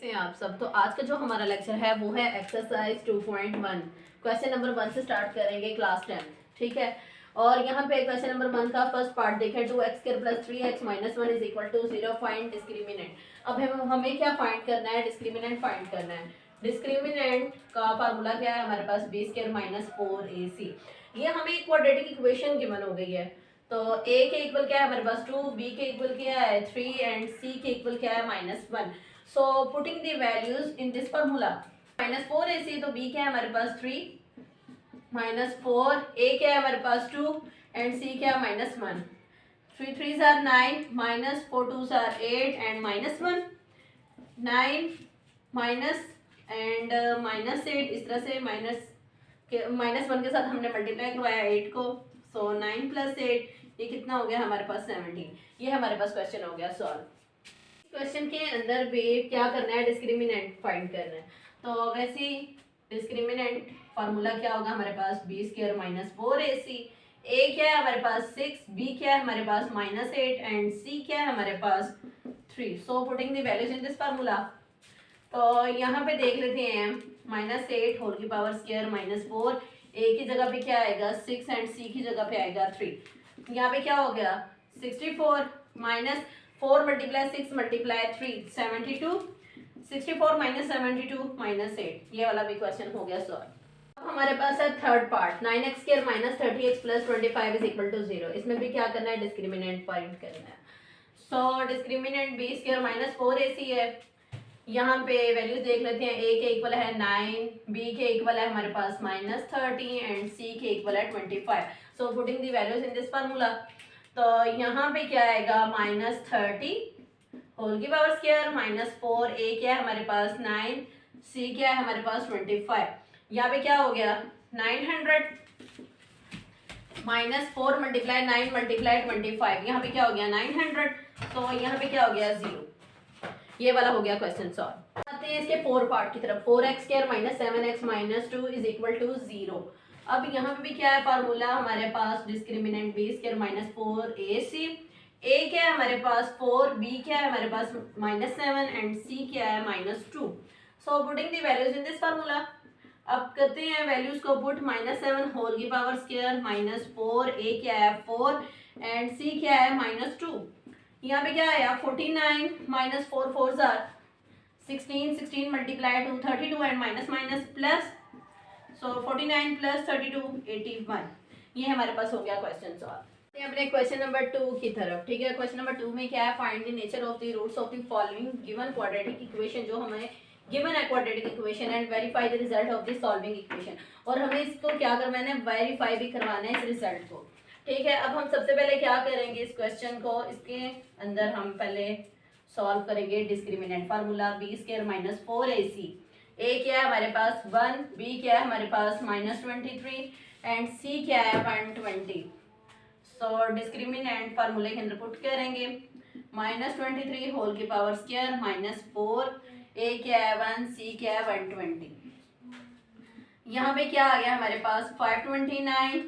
कैसे हैं आप सब। तो आज का जो हमारा लेक्चर है वो है एक्सरसाइज 2.1। क्वेश्चन नंबर 1 से स्टार्ट करेंगे क्लास 10। ठीक है। और यहाँ पे क्वेश्चन नंबर 1 का फर्स्ट पार्ट देखें, 2x² + 3x - 1 = 0। Find discriminant. अब हमें क्या फाइंड करना है? डिस्क्रिमिनेंट फाइंड करना है। डिस्क्रिमिनेंट का फार्मूला क्या है हमारे पास? b² - 4ac। ये हमें क्वाड्रेटिक इक्वेशन गिवन हो गई है। तो a के इक्वल क्या है हमारे पास? 2, b के इक्वल क्या है? 3 एंड c के इक्वल क्या है? -1। So putting the values in this formula, -4ac, तो b क्या है हमारे पास? 3 -4, a क्या है हमारे पास? 2 एंड c क्या है? -1। 3 3s are 9, -4 2s are 8 and -1, 9 minus and -8, इस तरह से -1 के साथ हमने मल्टीप्लाई करवाया 8 को। सो 9 + 8, ये कितना हो गया हमारे पास? 17। ये हमारे पास क्वेश्चन हो गया सॉल्व। क्वेश्चन के अंदर भी क्या करना है? डिस्क्रिमिनेंट फाइंड करना है। तो वैसे ही डिस्क्रिमिनेंट फार्मूला क्या होगा हमारे पास? b² - 4ac। a क्या है हमारे पास? 6, b क्या है हमारे पास? -8 एंड c क्या है हमारे पास? 3। So putting the values in this formula. तो यहाँ पे देख लेते हैं, -8 होल की पावर स्क्वायर -4, a की जगह पे क्या आएगा? 6 एंड c की जगह पे आएगा 3। यहाँ पे क्या हो गया? 64 -4 × 6 × 3 72। 64 - 72 -8, ये वाला भी क्वेश्चन हो गया सॉल्व। अब हमारे पास है थर्ड पार्ट, 9x² - 30x + 25 = 0। इसमें भी क्या करना है? डिस्क्रिमिनेंट फाइंड करना है। सो डिस्क्रिमिनेंट b² - 4ac है। यहाँ पे वैल्यू देख लेते हैं, a के इक्वल है 9, b के इक्वल है हमारे पास -30 एंड c के इक्वल है 25। So putting the values in this formula. तो यहाँ पे क्या आएगा? -30 होल की पावर स्क्वायर -4, a क्या है हमारे पास? 9, c क्या है हमारे पास? 25। यहाँ पे क्या हो गया? 900 -4 × 9 × 25, यहाँ पे क्या हो गया? 900। तो यहाँ पे क्या हो गया? 0। ये वाला हो गया क्वेश्चन सॉल्व। आते हैं इसके 4 पार्ट की तरफ। 4x² - 7x - 2 = 0। अब यहाँ पे भी क्या है फार्मूला हमारे पास? Discriminant b² - 4ac। a क्या है हमारे पास? 4, b क्या है हमारे पास? -7 एंड c क्या है? -2। So putting the values in this formula. अब करते हैं वैल्यूज को पुट। -7 होल की पावर स्क्वायर -4, a क्या है? 4 एंड c क्या है? -2। यहाँ पे क्या आया? 49 -4 4s are 16, 16 × 2 32 and minus plus. सो 49 + 32 81। ये हमारे पास हो गया क्वेश्चन सॉल्व। अपने क्वेश्चन नंबर 2 की तरफ। ठीक है, क्वेश्चन नंबर 2 में क्या है? Find the nature of the roots of the following given quadratic equation. जो हमें गिवन है quadratic equation, and verify the result of the solving equation. और हमें इसको क्या करवाना है? वेरीफाई भी करवाना है इस रिजल्ट को। ठीक है, अब हम सबसे पहले क्या करेंगे? इस क्वेश्चन को, इसके अंदर हम पहले सॉल्व करेंगे discriminant formula b² - 4ac। a क्या है हमारे पास? 1, b क्या है हमारे पास? -23 एंड c क्या है? 120। सो डिस्क्रिमिनेंट फार्मूले के अंदर पुट करेंगे, -23 होल की पावर स्क्वायर -4, a क्या है? 1, c क्या है? 120। यहाँ पे क्या आ गया हमारे पास? 529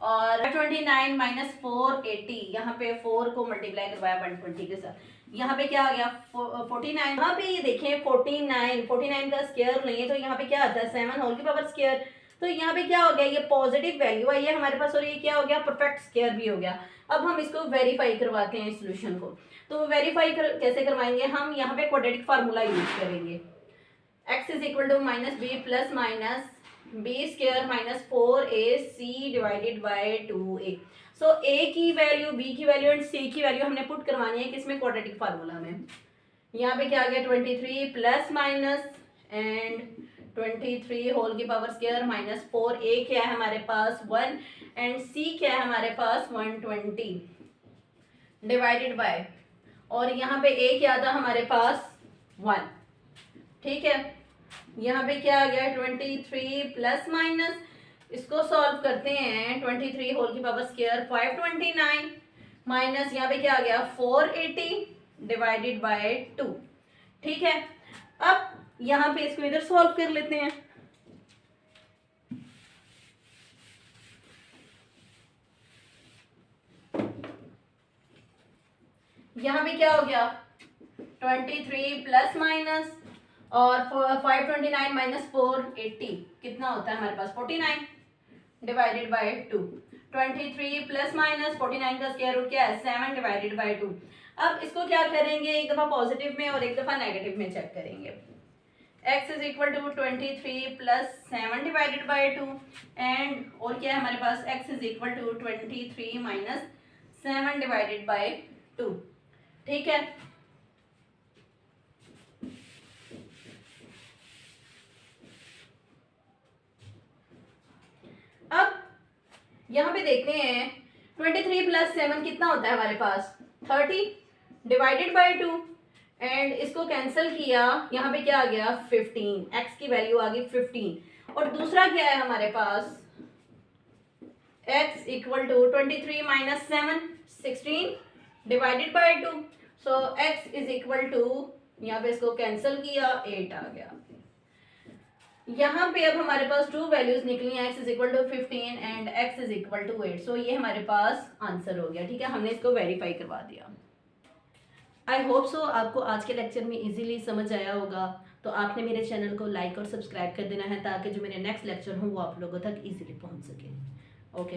और 529 - 480। यहाँ पे 4 को मल्टीप्लाई करवाया 120 के साथ। यहाँ पे क्या आ गया? 49। यहाँ पे ये देखें 49 का स्क्वायर नहीं है, तो यहाँ पे क्या आता है? 7 होल की पावर स्क्वायर। तो यहाँ पे क्या हो गया? ये पॉजिटिव वैल्यू आई है हमारे पास, और ये क्या हो गया? परफेक्ट स्क्वायर भी हो गया। अब हम इसको वेरीफाई करवाते हैं सोल्यूशन को। तो वेरीफाई कैसे करवाएंगे हम? यहाँ पे क्वाड्रेटिक फार्मूला यूज करेंगे। x = -b + b² - 4ac / 2a। So a की वैल्यू, b की वैल्यू एंड c की वैल्यू हमने पुट करवानी है किसमें? क्वाड्रेटिक फार्मूला में। यहाँ पे क्या आ गया? 23 ± एंड 23 होल की पावर स्क्वायर -4, a क्या है हमारे पास? 1 एंड c क्या है हमारे पास? 120 डिवाइडेड बाय, और यहाँ पे a क्या था हमारे पास? 1। ठीक है, यहाँ पे क्या आ गया? 23 ± इसको सॉल्व करते हैं। 23 होल की पावर स्क्वायर 529 माइनस यहाँ पे क्या आ गया? 480 डिवाइडेड बाय 2। ठीक है, अब यहाँ पे इसको इधर सॉल्व कर लेते हैं। यहाँ पे क्या हो गया? 23 प्लस माइनस और 529 माइनस 480 कितना होता है हमारे पास 49 डिवाइडेड बाय 2। 23 प्लस माइनस 49 का स्क्वायर रूट क्या है 7 डिवाइडेड बाय 2। अब इसको क्या करेंगे, एक दफा पॉजिटिव में और एक दफा नेगेटिव में चेक करेंगे। x is equal to 23 plus 7 divided by 2 and और क्या है हमारे पास x is equal to 23 minus 7 divided by 2। ठीक है, अब यहाँ पे देखते हैं 23 प्लस 7 कितना होता है हमारे पास 30 डिवाइडेड बाय 2 एंड इसको कैंसिल किया, यहाँ पे क्या आ गया 15, x की वैल्यू आ गई 15 और दूसरा क्या है हमारे पास x equal to 23 minus 7 16 divided by 2। So x is equal to यहाँ पे इसको कैंसिल किया 8 आ गया। यहाँ पे अब हमारे पास टू वैल्यूज निकली हैं, x is equal to 15 and x is equal to 8। So ये हमारे पास आंसर हो गया। ठीक है, हमने इसको वेरीफाई करवा दिया। आई होप सो आपको आज के लेक्चर में इजीली समझ आया होगा। तो आपने मेरे चैनल को लाइक और सब्सक्राइब कर देना है ताकि जो मेरे नेक्स्ट लेक्चर हो वो आप लोगों तक इजीली पहुंच सके।